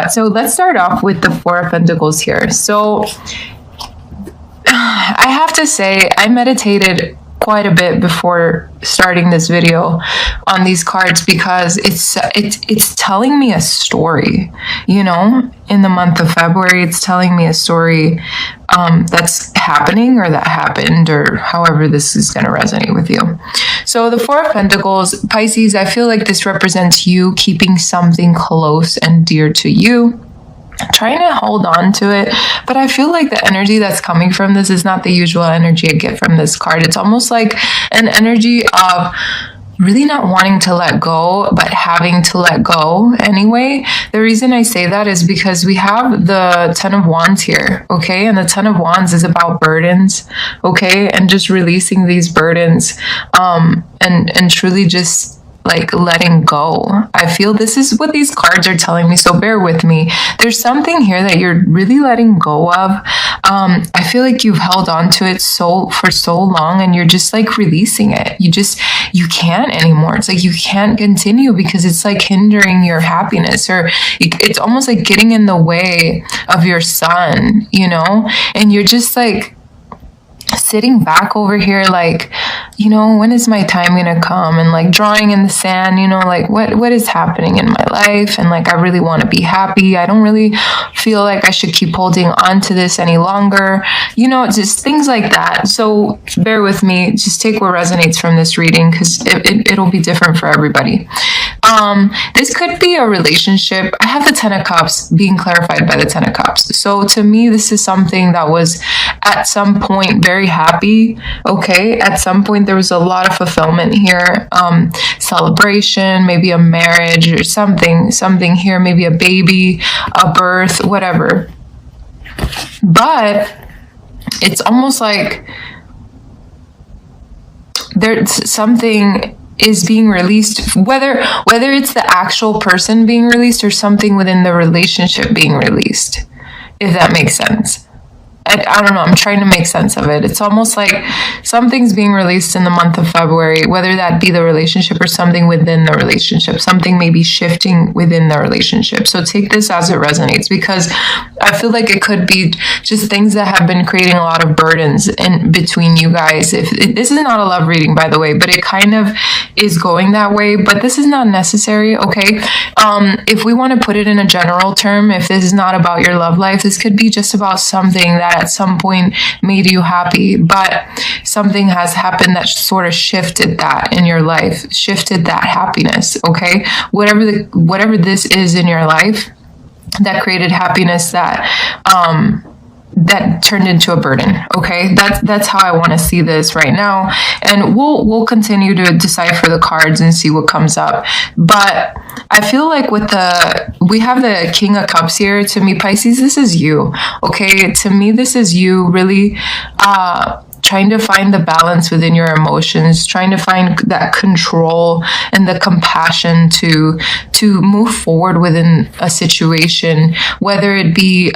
So let's start off with the Four of Pentacles here. So I have to say, I meditated quite a bit before starting this video on these cards because it's telling me a story, you know. In the month of February, it's telling me a story that's happening or that happened, or however this is going to resonate with you. So the Four of Pentacles, Pisces, I feel like this represents you keeping something close and dear to you, trying to hold on to it. But I feel like the energy that's coming from this is not the usual energy I get from this card. It's almost like an energy of really not wanting to let go, but having to let go anyway. The reason I say that is because we have the Ten of Wands here, okay? And the Ten of Wands is about burdens, okay? And just releasing these burdens, and truly just like letting go. I feel this is what these cards are telling me, so bear with me. There's something here that you're really letting go of. I feel like you've held on to it for so long, and you're just like releasing it. You can't anymore. It's like you can't continue because it's like hindering your happiness, or it's almost like getting in the way of your sun, you know? And you're just like sitting back over here like, you know, when is my time gonna come? And like drawing in the sand, you know, like what is happening in my life? And like, I really want to be happy. I don't really feel like I should keep holding on to this any longer, you know, just things like that. So bear with me, just take what resonates from this reading, because it'll be different for everybody. This could be a relationship. I have the Ten of Cups being clarified by the Ten of Cups. So to me, this is something that was at some point very happy. Okay. At some point, there was a lot of fulfillment here. Celebration, maybe a marriage or something here, maybe a baby, a birth, whatever. But it's almost like there's something is being released, whether it's the actual person being released or something within the relationship being released, if that makes sense. I don't know. I'm trying to make sense of it. It's almost like something's being released in the month of February, whether that be the relationship or something within the relationship. Something may be shifting within the relationship. So take this as it resonates, because I feel like it could be just things that have been creating a lot of burdens in between you guys. This is not a love reading, by the way, but it kind of is going that way. But this is not necessary, okay? If we want to put it in a general term, if this is not about your love life, this could be just about something that at some point made you happy, but something has happened that sort of shifted that in your life, shifted that happiness, okay? Whatever this is in your life that created happiness that turned into a burden, okay? That's how I want to see this right now, and we'll continue to decipher the cards and see what comes up. But I feel like we have the King of Cups here. To me, Pisces, this is you, okay? To me, this is you really trying to find the balance within your emotions, trying to find that control and the compassion to move forward within a situation, whether it be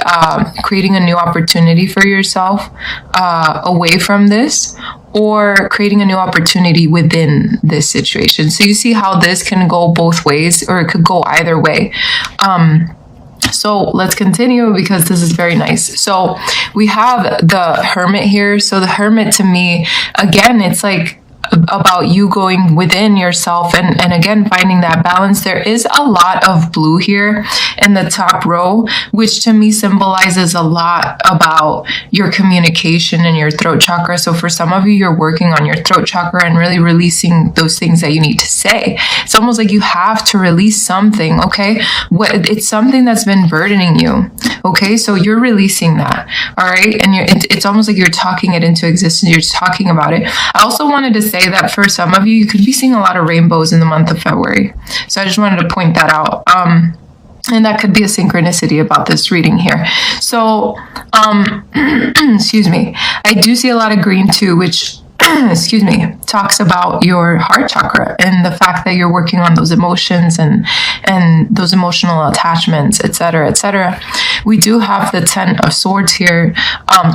creating a new opportunity for yourself away from this, or creating a new opportunity within this situation. So you see how this can go both ways, or it could go either way. So let's continue, because this is very nice. So we have the Hermit here. So the Hermit, to me, again, it's like about you going within yourself and again finding that balance. There is a lot of blue here in the top row, which to me symbolizes a lot about your communication and your throat chakra. So for some of you, you're working on your throat chakra and really releasing those things that you need to say. It's almost like you have to release something, okay? It's something that's been burdening you, okay? So you're releasing that, all right? And it's almost like you're talking it into existence. You're just talking about it. I also wanted to say that for some of you could be seeing a lot of rainbows in the month of February. So I just wanted to point that out. And that could be a synchronicity about this reading here. So, excuse me. I do see a lot of green too, which excuse me, talks about your heart chakra and the fact that you're working on those emotions and those emotional attachments, etc., etc. We do have the Ten of Swords here,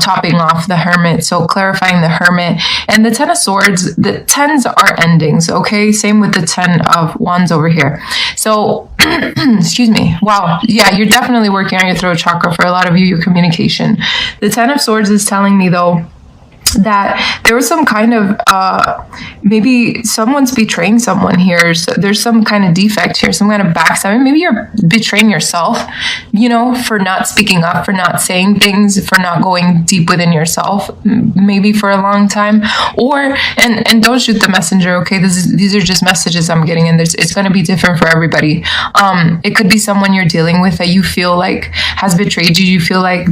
topping off the Hermit, so clarifying the Hermit. And the Ten of Swords, the tens are endings, okay? Same with the Ten of Wands over here. So excuse me. Wow. Yeah, you're definitely working on your throat chakra for a lot of you, your communication. The Ten of Swords is telling me, though, that there was some kind of maybe someone's betraying someone here. So there's some kind of defect here, some kind of backstabbing. Maybe you're betraying yourself, you know, for not speaking up, for not saying things, for not going deep within yourself, maybe for a long time. Or and don't shoot the messenger, okay? These are just messages I'm getting, and it's going to be different for everybody. It could be someone you're dealing with that you feel like has betrayed you. You feel like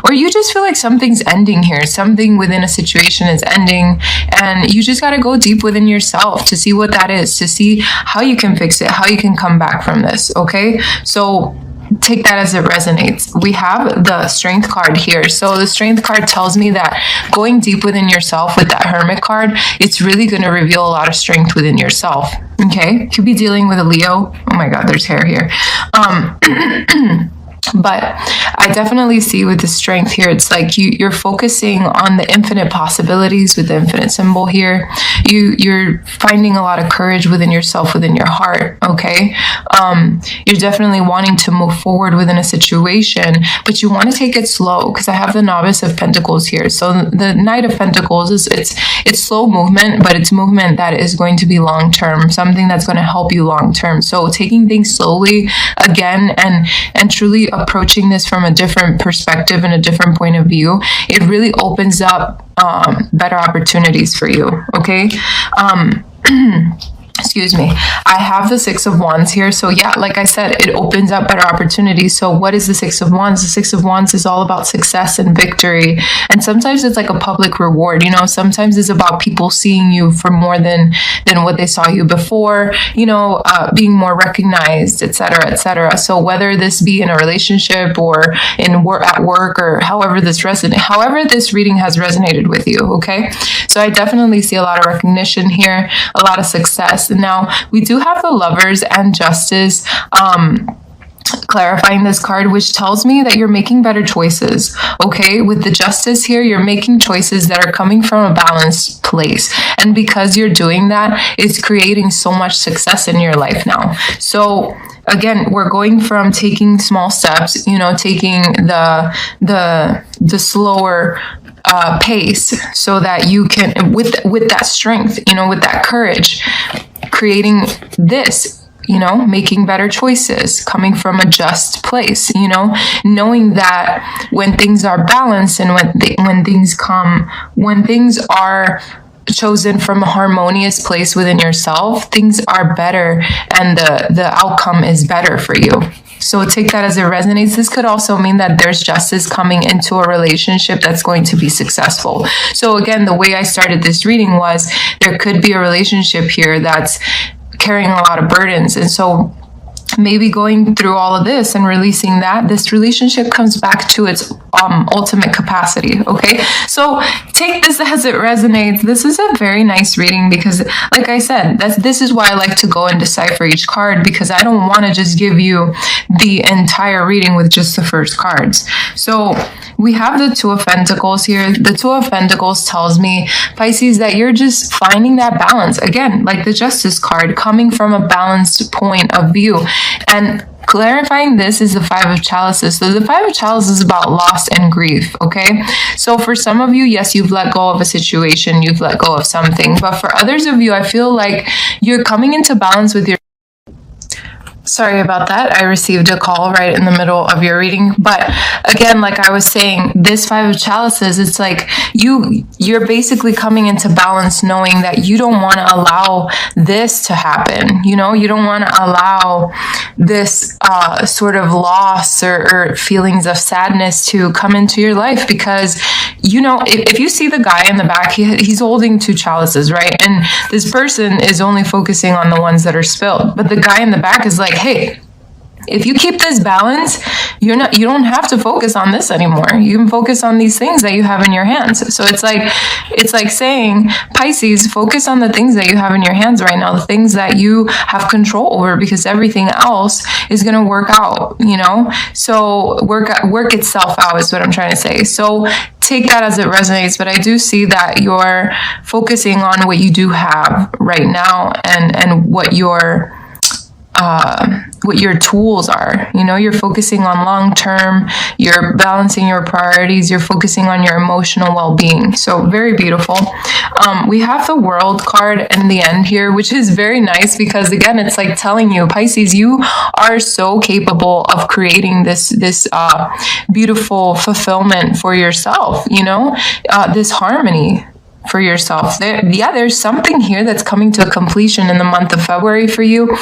or you just feel like something's ending here. Something within a situation is ending, and you just got to go deep within yourself to see what that is, to see how you can fix it, how you can come back from this. Okay, so take that as it resonates. We have the Strength card here. So the Strength card tells me that going deep within yourself with that Hermit card, it's really going to reveal a lot of strength within yourself. Okay, could be dealing with a Leo. Oh my God, there's hair here. But I definitely see with the Strength here, it's like you're focusing on the infinite possibilities with the infinite symbol here. You're finding a lot of courage within yourself, within your heart, okay? You're definitely wanting to move forward within a situation, but you want to take it slow, because I have the Novice of Pentacles here. So the Knight of Pentacles is it's slow movement, but it's movement that is going to be long-term, something that's going to help you long-term. So taking things slowly again and truly approaching this from a different perspective and a different point of view, it really opens up better opportunities for you, okay? Excuse me. I have the Six of Wands here. So yeah, like I said, it opens up better opportunities. So what is the Six of Wands? The Six of Wands is all about success and victory. And sometimes it's like a public reward, you know, sometimes it's about people seeing you for more than what they saw you before, you know, being more recognized, etc., etc. So whether this be in a relationship or at work, or however this reading has resonated with you, okay? So I definitely see a lot of recognition here, a lot of success. Now, we do have the Lovers and Justice clarifying this card, which tells me that you're making better choices, okay? With the Justice here, you're making choices that are coming from a balanced place. And because you're doing that, it's creating so much success in your life now. So again, we're going from taking small steps, you know, taking the slower pace, so that you can, with that strength, you know, with that courage, creating this, you know, making better choices, coming from a just place, you know, knowing that when things are balanced and when things are chosen from a harmonious place within yourself, things are better and the outcome is better for you. So take that as it resonates. This could also mean that there's justice coming into a relationship that's going to be successful. So again, the way I started this reading was there could be a relationship here that's carrying a lot of burdens. And so maybe going through all of this and releasing that, this relationship comes back to its ultimate capacity, okay? So take this as it resonates. This is a very nice reading because, like I said, this is why I like to go and decipher each card, because I don't want to just give you the entire reading with just the first cards. So we have the Two of Pentacles here. The Two of Pentacles tells me, Pisces, that you're just finding that balance. Again, like the Justice card, coming from a balanced point of view. And clarifying this is the Five of Chalices. So the Five of Chalices is about loss and grief, okay? So for some of you, yes, you've let go of a situation, you've let go of something. But for others of you, I feel like you're coming into balance with your... Sorry about that. I received a call right in the middle of your reading. But again, like I was saying, this Five of Chalices, it's like you're basically coming into balance knowing that you don't want to allow this to happen. You know, you don't want to allow this sort of loss or feelings of sadness to come into your life, because, you know, if you see the guy in the back, he's holding two chalices, right? And this person is only focusing on the ones that are spilled. But the guy in the back is like, hey, if you keep this balance, you don't have to focus on this anymore. You can focus on these things that you have in your hands. So it's like saying, Pisces, focus on the things that you have in your hands right now, the things that you have control over, because everything else is going to work out, you know? So work itself out is what I'm trying to say. So take that as it resonates, but I do see that you're focusing on what you do have right now and what you're what your tools are. You know, you're focusing on long term, you're balancing your priorities, you're focusing on your emotional well-being. So very beautiful. We have the World card in the end here, which is very nice because again, it's like telling you, Pisces, you are so capable of creating this beautiful fulfillment for yourself, you know, this harmony for yourself. There's something here that's coming to a completion in the month of February for you,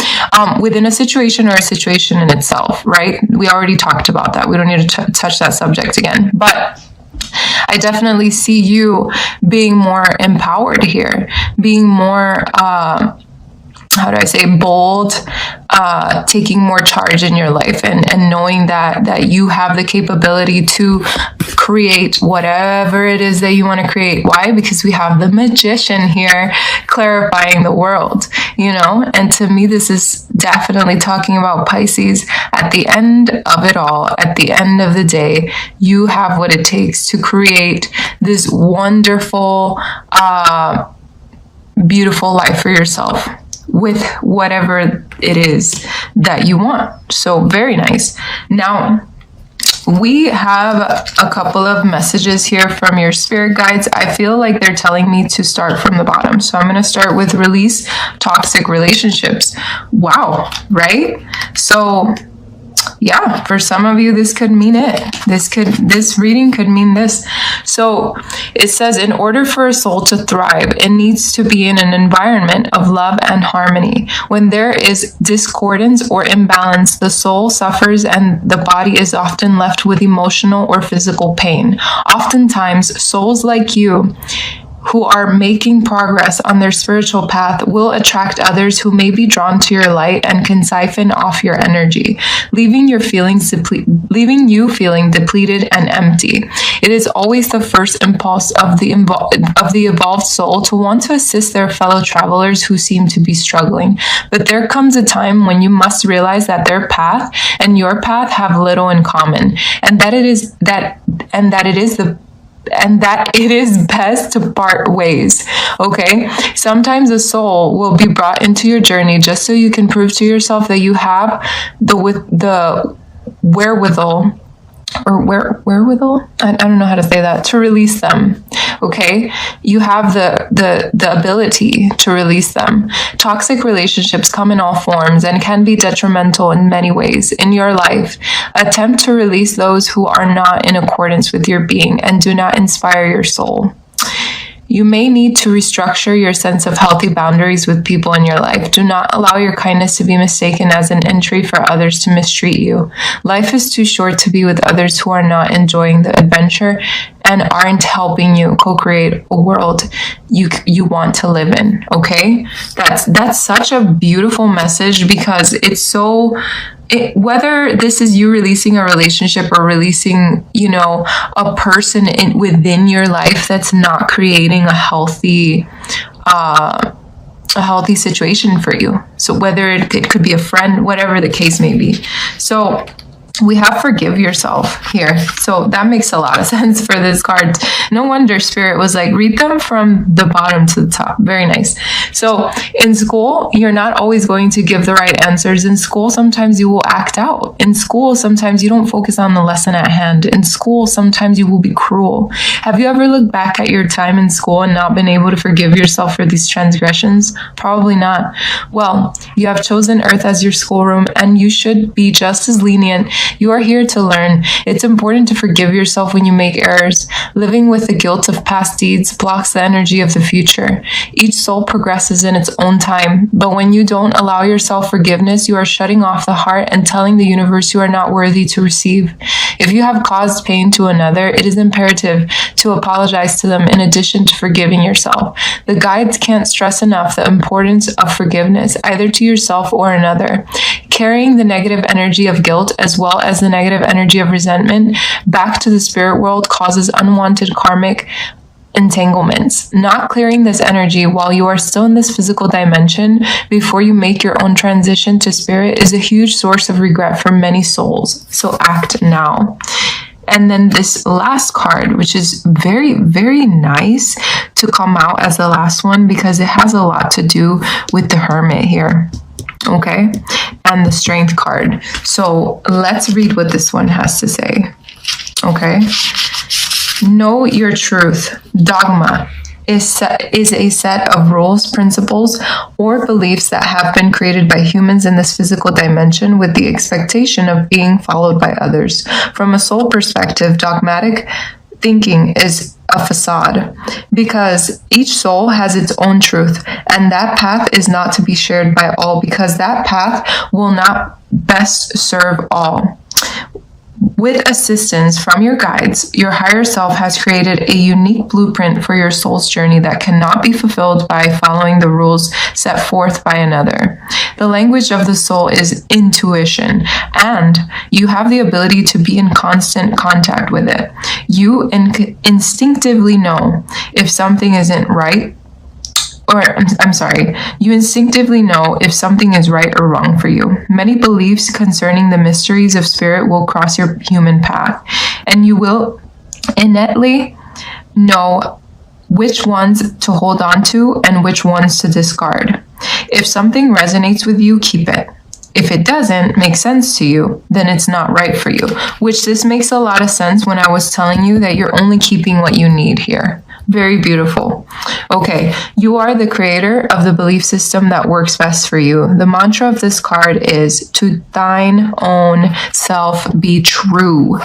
within a situation or a situation in itself, right? We already talked about that. We don't need to touch that subject again. But I definitely see you being more empowered here, being more, bold, taking more charge in your life, and knowing that you have the capability to create whatever it is that you want to create. Why? Because we have the Magician here clarifying the world, you know? And to me, this is definitely talking about Pisces. At the end of it all, at the end of the day, you have what it takes to create this wonderful, beautiful life for yourself, with whatever it is that you want. So very nice. Now, we have a couple of messages here from your spirit guides. I feel like they're telling me to start from the bottom. So I'm going to start with release toxic relationships. Wow, right? So yeah, for some of you, this could mean it. This reading could mean this. So it says, in order for a soul to thrive, it needs to be in an environment of love and harmony. When there is discordance or imbalance, the soul suffers and the body is often left with emotional or physical pain. Oftentimes, souls like you who are making progress on their spiritual path will attract others who may be drawn to your light and can siphon off your energy, leaving you feeling depleted and empty. It is always the first impulse of the evolved soul to want to assist their fellow travelers who seem to be struggling. But there comes a time when you must realize that their path and your path have little in common, and that it is best to part ways. Okay? Sometimes a soul will be brought into your journey just so you can prove to yourself that you have the wherewithal, I don't know how to say that, to release them. Okay? You have the ability to release them. Toxic relationships come in all forms and can be detrimental in many ways in your life. Attempt to release those who are not in accordance with your being and do not inspire your soul. You may need to restructure your sense of healthy boundaries with people in your life. Do not allow your kindness to be mistaken as an entry for others to mistreat you. Life is too short to be with others who are not enjoying the adventure and aren't helping you co-create a world you want to live in. Okay? That's such a beautiful message, because it's so... whether this is you releasing a relationship or releasing, you know, a person within your life that's not creating a healthy situation for you. So whether it could be a friend, whatever the case may be. So we have forgive yourself here. So that makes a lot of sense for this card. No wonder Spirit was like, read them from the bottom to the top. Very nice. So in school, you're not always going to give the right answers. In school, sometimes you will act out. In school, sometimes you don't focus on the lesson at hand. In school, sometimes you will be cruel. Have you ever looked back at your time in school and not been able to forgive yourself for these transgressions? Probably not. Well, you have chosen Earth as your schoolroom, and you should be just as lenient. You are here to learn. It's important to forgive yourself when you make errors. Living with the guilt of past deeds blocks the energy of the future. Each soul progresses in its own time, but when you don't allow yourself forgiveness, you are shutting off the heart and telling the universe you are not worthy to receive. If you have caused pain to another, it is imperative to apologize to them in addition to forgiving yourself. The guides can't stress enough the importance of forgiveness, either to yourself or another. Carrying the negative energy of guilt as well as the negative energy of resentment back to the spirit world causes unwanted karmic entanglements. Not clearing this energy while you are still in this physical dimension before you make your own transition to spirit is a huge source of regret for many souls. So act now. And then this last card, which is very, very nice to come out as the last one because it has a lot to do with the Hermit here. Okay, and the Strength card. So let's read what this one has to say. Okay, know your truth. Dogma is a set of rules, principles, or beliefs that have been created by humans in this physical dimension with the expectation of being followed by others. From a soul perspective, dogmatic thinking is a facade because each soul has its own truth, and that path is not to be shared by all because that path will not best serve all. With assistance from your guides, your higher self has created a unique blueprint for your soul's journey that cannot be fulfilled by following the rules set forth by another. The language of the soul is intuition, and you have the ability to be in constant contact with it. You instinctively know if something isn't right, you instinctively know if something is right or wrong for you. Many beliefs concerning the mysteries of spirit will cross your human path, and you will innately know which ones to hold on to and which ones to discard. If something resonates with you, keep it. If it doesn't make sense to you, then it's not right for you, which this makes a lot of sense when I was telling you that you're only keeping what you need here. Very beautiful. Okay, you are the creator of the belief system that works best for you. The mantra of this card is, to thine own self be true.